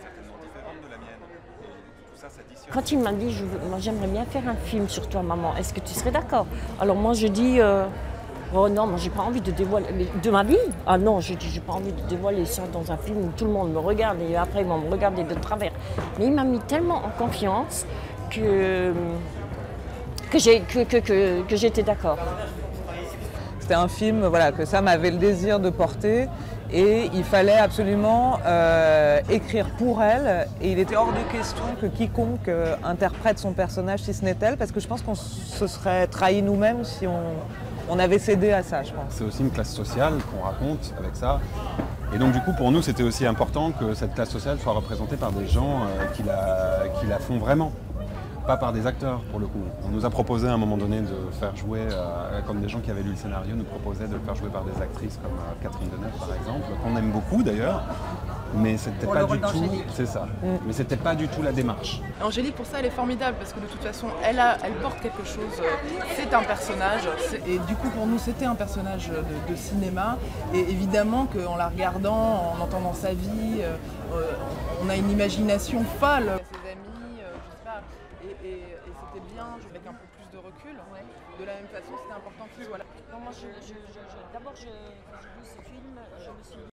Certainement différente de la mienne. Et tout ça s'additionne. Quand il m'a dit, moi j'aimerais bien faire un film sur toi, maman, est-ce que tu serais d'accord? Alors moi je dis, oh non, moi j'ai pas envie de dévoiler, mais de ma vie? Ah non, je dis, j'ai pas envie de dévoiler ça dans un film où tout le monde me regarde et après ils vont me regarder de travers. Mais il m'a mis tellement en confiance que j'étais d'accord. C'était un film voilà, que Sam avait le désir de porter et il fallait absolument écrire pour elle. Et il était hors de question que quiconque interprète son personnage si ce n'est elle, parce que je pense qu'on se serait trahi nous-mêmes si on avait cédé à ça, je pense. C'est aussi une classe sociale qu'on raconte avec ça. Et donc du coup pour nous c'était aussi important que cette classe sociale soit représentée par des gens qui la font vraiment. Pas par des acteurs pour le coup. On nous a proposé à un moment donné de faire jouer, comme des gens qui avaient lu le scénario nous proposaient de le faire jouer par des actrices comme Catherine Deneuve par exemple, qu'on aime beaucoup d'ailleurs, mais c'était pas du tout. C'est ça. Mais c'était pas du tout la démarche. Angélique, pour ça, elle est formidable parce que de toute façon, elle porte quelque chose. C'est un personnage. Et du coup, pour nous, c'était un personnage de cinéma. Et évidemment qu'en la regardant, en entendant sa vie, on a une imagination folle. Ses amis, je sais pas. Et c'était bien, avec un peu plus de recul. Ouais. De la même façon, c'était important qu'il soit là. D'abord, quand j'ai vu ce film, je me suis dit